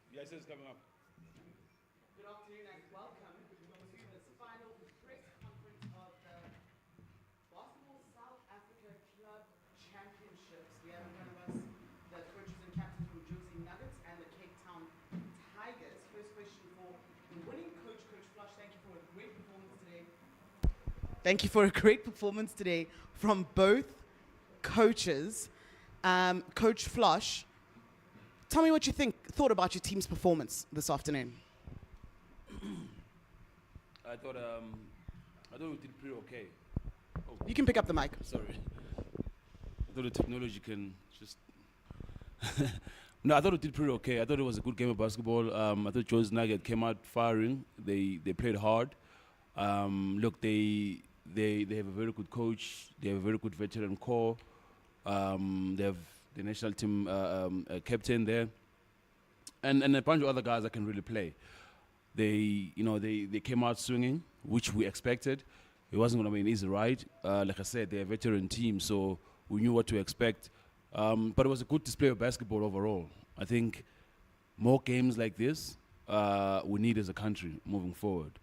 Yeah, it says coming up. Good afternoon and welcome to this final press conference of the Basketball South Africa Club Championships. We have in front of us the coaches and captains from Jozi Nuggets and the Cape Town Tigers. First question for the winning coach, Coach Flush. Thank you for a great performance today. Thank you for a great performance today from both coaches. Coach Flush, tell me what you thought about your team's performance this afternoon. I thought we did pretty okay. Oh, You can pick up the mic. sorry. I thought the technology can just. No, I thought we did pretty okay. I thought it was a good game of basketball. I thought Jozi Nuggets came out firing. They played hard. Look, they have a very good coach. They have a very good veteran core. They have the national team captain there, and a bunch of other guys that can really play. They came out swinging, which we expected. It wasn't going to be an easy ride. Like I said, they're a veteran team, so we knew what to expect. But it was a good display of basketball overall. I think more games like this we need as a country moving forward.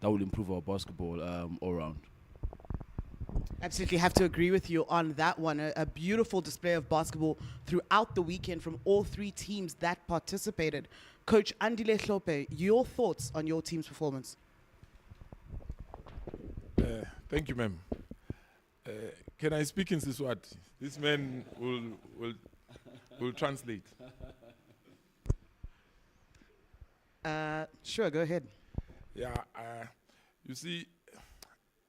That will improve our basketball all around. Absolutely have to agree with you on that one. A beautiful display of basketball throughout the weekend from all three teams that participated. Coach Andile Hlope, your thoughts on your team's performance? Thank you, ma'am. Can I speak in Siswati? This man will translate. Sure, go ahead. Yeah, you see,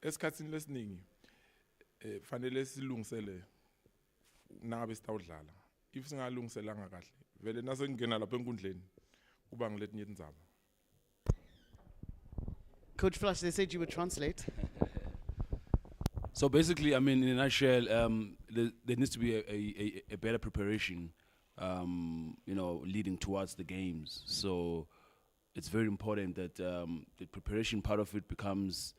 esikhathini lesiningi fanele silungisele nabe sitawudlala. If singalungiselanga kahle, vele nasengena lapha enkundleni kuba ngiletinye indzaba. Coach Flush, they said you would translate. So basically, I mean, in a nutshell, there needs to be a better preparation, leading towards the games. So it's very important that the preparation part of it becomes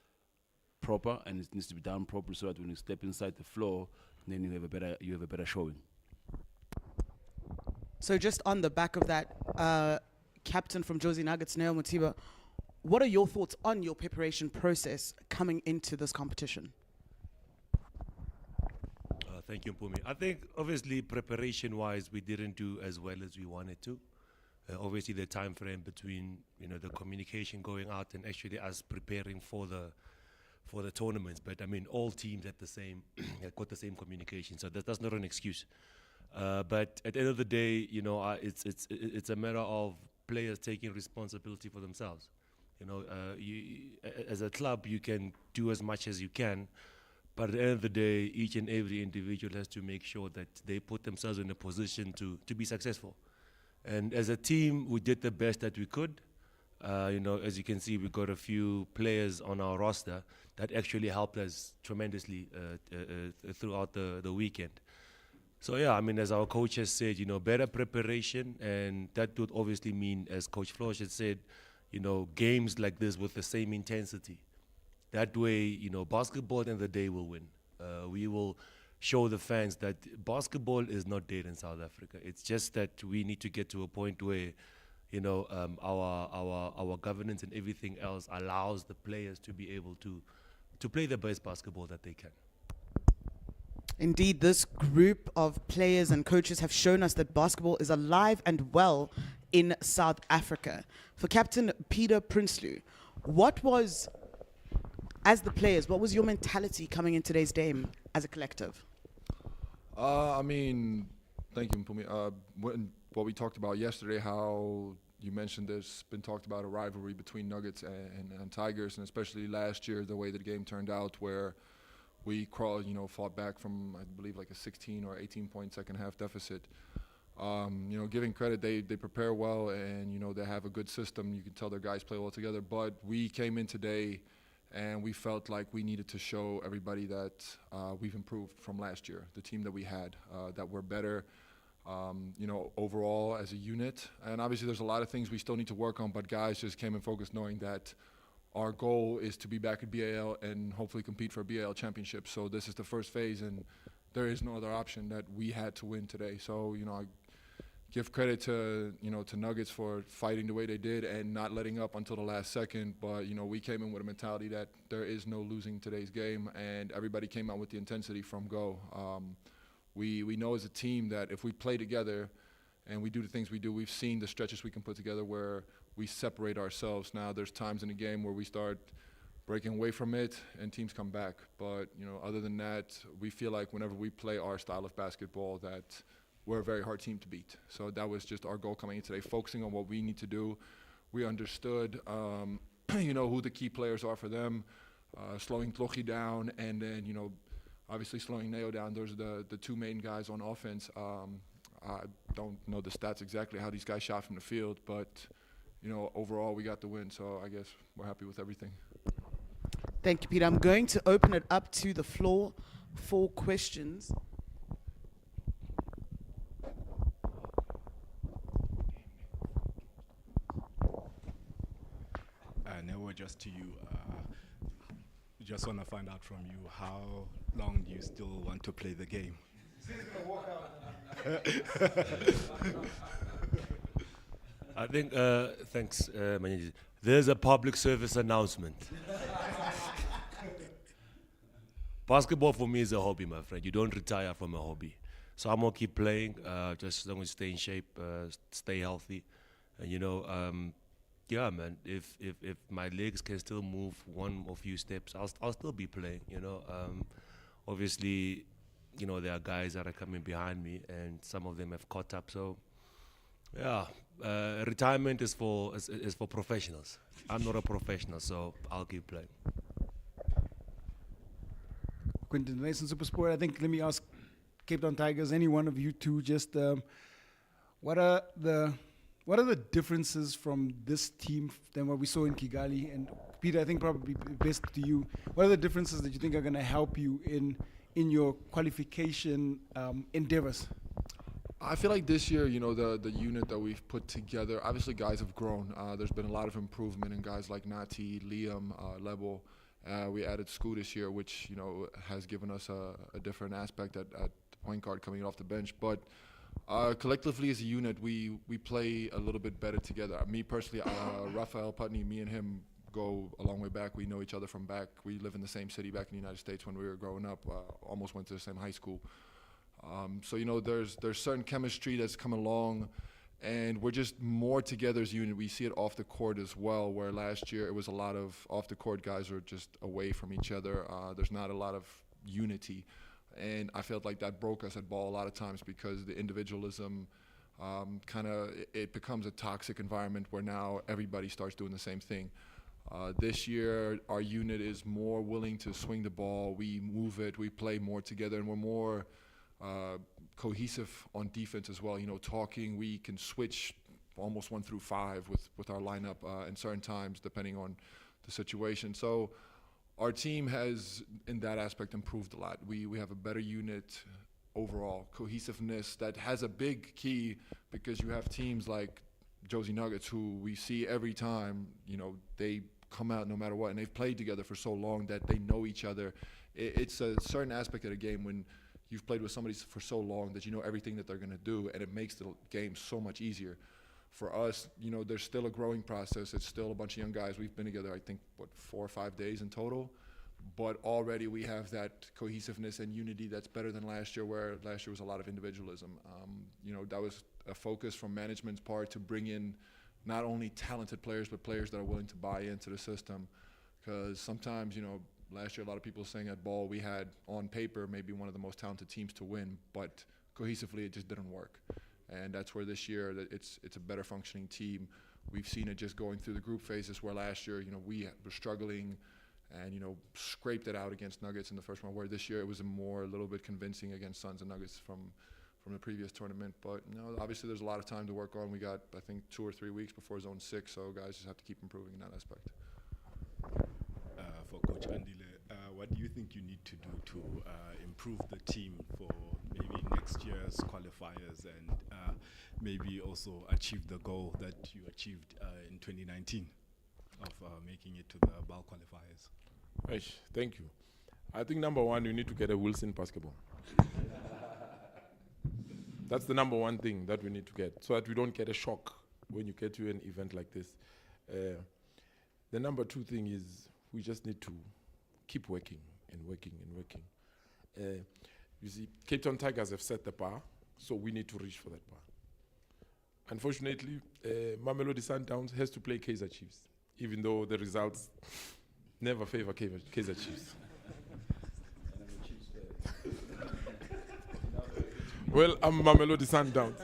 proper, and it needs to be done properly, so that when you step inside the floor, then you have a better showing. So just on the back of that, captain from Jozi Nuggets, Neo Mutiba, what are your thoughts on your preparation process coming into this competition? Thank you, Mpumi. I think obviously preparation-wise, we didn't do as well as we wanted to. Obviously, the time frame between the communication going out and actually us preparing for the tournaments. But I mean, all teams had the same had got the same communication, so that's not an excuse. But at the end of the day, it's a matter of players taking responsibility for themselves. As a club, you can do as much as you can. But at the end of the day, each and every individual has to make sure that they put themselves in a position to be successful. And as a team, we did the best that we could. As you can see, we got a few players on our roster that actually helped us tremendously throughout the weekend. So yeah, I mean, as our coach has said, better preparation, and that would obviously mean, as Coach Flosh has said, games like this with the same intensity. That way, basketball at the end of the day will win. We will show the fans that basketball is not dead in South Africa. It's just that we need to get to a point where, our governance and everything else allows the players to be able to play the best basketball that they can. Indeed, this group of players and coaches have shown us that basketball is alive and well in South Africa. For Captain Peter Prinsloo, as the players, what was your mentality coming in today's game as a collective? I mean, thank you, Mpumi. What we talked about yesterday, how you mentioned there's been talked about a rivalry between Nuggets and Tigers, and especially last year, the way the game turned out, where we fought back from, I believe, like a 16 or 18-point second half deficit. Giving credit, they prepare well, and they have a good system. You can tell their guys play well together. But we came in today, and we felt like we needed to show everybody that we've improved from last year, the team that we had, that we're better, overall as a unit. And obviously there's a lot of things we still need to work on, but guys just came in focused knowing that our goal is to be back at B.A.L and hopefully compete for a B.A.L championship. So this is the first phase, and there is no other option that we had to win today. So, give credit to to Nuggets for fighting the way they did and not letting up until the last second. But we came in with a mentality that there is no losing today's game, and everybody came out with the intensity from go. We know as a team that if we play together and we do the things we do, we've seen the stretches we can put together where we separate ourselves. Now there's times in the game where we start breaking away from it and teams come back. But other than that, we feel like whenever we play our style of basketball that we're a very hard team to beat. So that was just our goal coming in today, focusing on what we need to do. We understood, who the key players are for them, slowing Tlochi down, and then, obviously slowing Neo down. Those are the two main guys on offense. I don't know the stats exactly how these guys shot from the field, but, overall we got the win. So I guess we're happy with everything. Thank you, Peter. I'm going to open it up to the floor for questions. Never just to you. Just want to find out from you, how long do you still want to play the game? I think, thanks, Manyeji. There's a public service announcement. Basketball for me is a hobby, my friend. You don't retire from a hobby. So I'm going to keep playing, just as long as you stay in shape, stay healthy. And, yeah, man, if my legs can still move one or few steps, I'll still be playing, Obviously, there are guys that are coming behind me, and some of them have caught up. So, yeah, retirement is for professionals. I'm not a professional, so I'll keep playing. Quentin Mason, Supersport. I think, let me ask Cape Town Tigers, any one of you two, just what are the differences from this team than what we saw in Kigali? And Peter, I think probably best to you. What are the differences that you think are going to help you in your qualification endeavors? I feel like this year, the unit that we've put together, obviously guys have grown. There's been a lot of improvement in guys like Nati, Liam, Lebo. We added Scoot this year, which, has given us a different aspect at the point guard coming off the bench. But collectively as a unit, we play a little bit better together. Me personally, Raphael Putney, me and him go a long way back. We know each other from back. We live in the same city back in the United States when we were growing up, almost went to the same high school. So, there's certain chemistry that's come along, and we're just more together as a unit. We see it off the court as well, where last year it was a lot of off the court guys are just away from each other. There's not a lot of unity. And I felt like that broke us at ball a lot of times because the individualism it becomes a toxic environment where now everybody starts doing the same thing. This year, our unit is more willing to swing the ball. We move it. We play more together, and we're more cohesive on defense as well. Talking, we can switch almost 1 through 5 with our lineup in certain times, depending on the situation. So our team has, in that aspect, improved a lot. We have a better unit overall. Cohesiveness, that has a big key because you have teams like Jozi Nuggets who we see every time, they come out no matter what, and they've played together for so long that they know each other. It's a certain aspect of the game when you've played with somebody for so long that you know everything that they're going to do, and it makes the game so much easier. For us, there's still a growing process. It's still a bunch of young guys. We've been together, I think, 4 or 5 days in total. But already we have that cohesiveness and unity that's better than last year, where last year was a lot of individualism. That was a focus from management's part to bring in not only talented players, but players that are willing to buy into the system. Because sometimes, last year a lot of people were saying at ball we had, on paper, maybe one of the most talented teams to win, but cohesively it just didn't work. And that's where this year it's a better functioning team. We've seen it just going through the group phases where last year, we were struggling and, scraped it out against Nuggets in the first round, where this year it was a little bit convincing against Suns and Nuggets from the previous tournament. But, obviously there's a lot of time to work on. We got, I think, 2 or 3 weeks before Zone 6, so guys just have to keep improving in that aspect. For Coach Andile, what do you think you need to do to improve the team for maybe next year's qualifiers and maybe also achieve the goal that you achieved in 2019 of making it to the B.A.L qualifiers? Aish, thank you. I think number one, you need to get a Wilson basketball. That's the number one thing that we need to get, so that we don't get a shock when you get to an event like this. The number two thing is we just need to keep working and working and working. You see, Cape Town Tigers have set the bar, so we need to reach for that bar. Unfortunately, Mamelodi Sundowns has to play Kaizer Chiefs, even though the results never favor Kaizer Chiefs. Well, I'm Mamelodi Sundowns.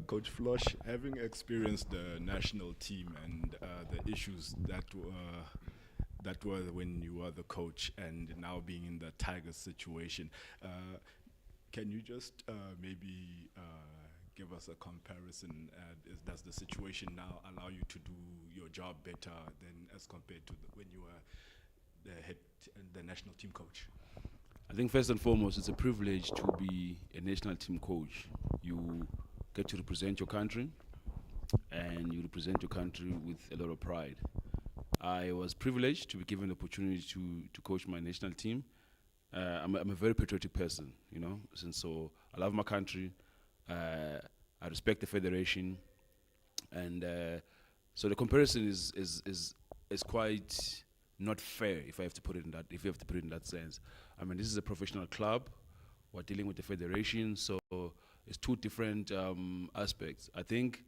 Coach Flosh, having experienced the national team and the issues that were when you were the coach, and now being in the Tigers situation, can you just maybe give us a comparison? Does the situation now allow you to do your job better than as compared to when you were the head and the national team coach? I think first and foremost, it's a privilege to be a national team coach. You get to represent your country, and you represent your country with a lot of pride. I was privileged to be given the opportunity to coach my national team. I'm a very patriotic person, you know, and so I love my country. I respect the federation, and so the comparison is quite not fair, if I have to put it in that. If you have to put it in that sense, I mean, this is a professional club. We're dealing with the federation, so it's two different aspects. I think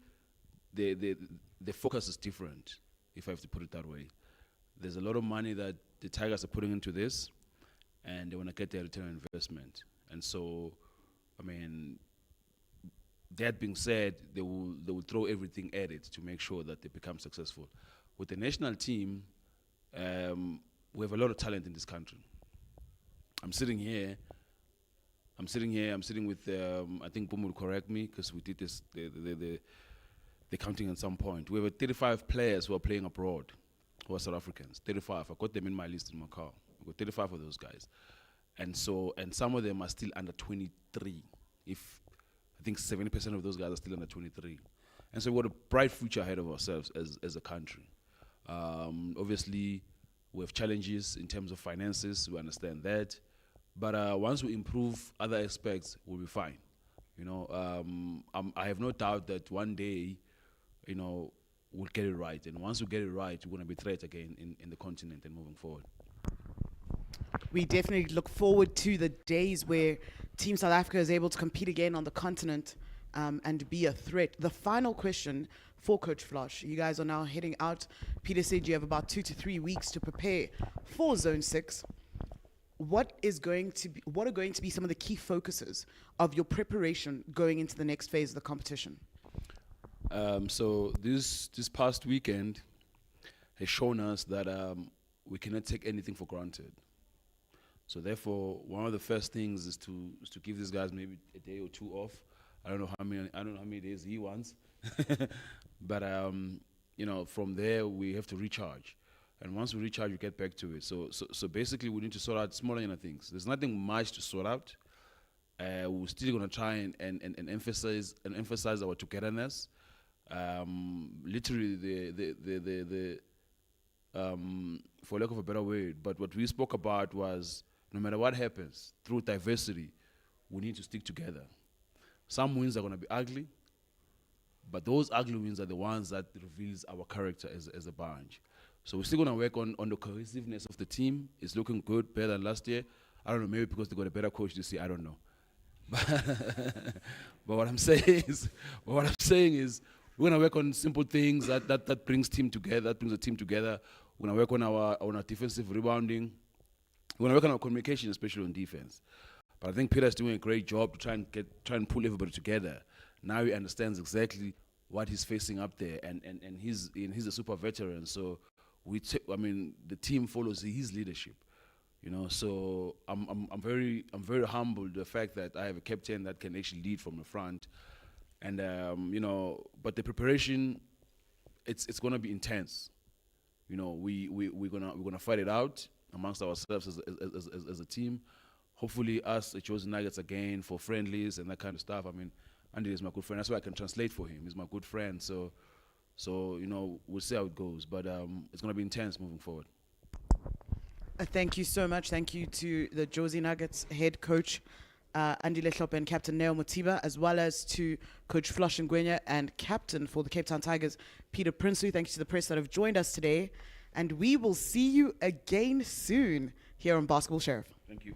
the focus is different, if I have to put it that way. There's a lot of money that the Tigers are putting into this, and they want to get their return on investment. And so, I mean, that being said, they will throw everything at it to make sure that they become successful. With the national team, we have a lot of talent in this country. I'm sitting with, I think Boom will correct me, because we did this, the counting at some point. We have 35 players who are playing abroad, who are South Africans. 35, I got them in my list in my car. I've got 35 of those guys. And some of them are still under 23. I think 70% of those guys are still under 23. And so we've got a bright future ahead of ourselves as a country. Obviously, we have challenges in terms of finances, we understand that. But once we improve other aspects, we'll be fine. You know, I have no doubt that one day, you know, we'll get it right. And once we get it right, we're going to be threat again in the continent and moving forward. We definitely look forward to the days where Team South Africa is able to compete again on the continent and be a threat. The final question for Coach Flosh. You guys are now heading out. Peter said you have about 2 to 3 weeks to prepare for Zone 6. What are going to be some of the key focuses of your preparation going into the next phase of the competition? So this past weekend has shown us that we cannot take anything for granted. So therefore, one of the first things is to give these guys maybe a day or two off. I don't know how many days he wants, but you know, from there we have to recharge. And once we recharge, we get back to it. So basically, we need to sort out smaller things. There's nothing much to sort out. We're still going to try and emphasize our togetherness. Literally, the for lack of a better word, but what we spoke about was no matter what happens, through diversity, we need to stick together. Some wins are going to be ugly, but those ugly wins are the ones that reveals our character as a bunch. So we're still going to work on the cohesiveness of the team. It's looking good, better than last year. I don't know, maybe because they got a better coach this year, I don't know. But what I'm saying is, we're going to work on simple things that brings team together, that brings the team together. We're going to work on our defensive rebounding. We're going to work on our communication, especially on defense. But I think Peter's doing a great job to try and pull everybody together. Now he understands exactly what he's facing up there, and he's a super veteran. So the team follows his leadership. You know, so I'm very humbled the fact that I have a captain that can actually lead from the front, and you know, but the preparation, it's gonna be intense. You know, we're gonna fight it out amongst ourselves as a team. Hopefully, us at Jozi Nuggets again for friendlies and that kind of stuff. I mean, Andy is my good friend. That's why I can translate for him. He's my good friend. So you know, we'll see how it goes. But it's gonna be intense moving forward. Thank you so much. Thank you to the Jozi Nuggets head coach, Andile Hlophe, and Captain Neo Mutiba, as well as to Coach Flush Ngwenya and Captain for the Cape Town Tigers, Peter Prinsloo. Thank you to the press that have joined us today. And we will see you again soon here on Basketball Sheriff. Thank you.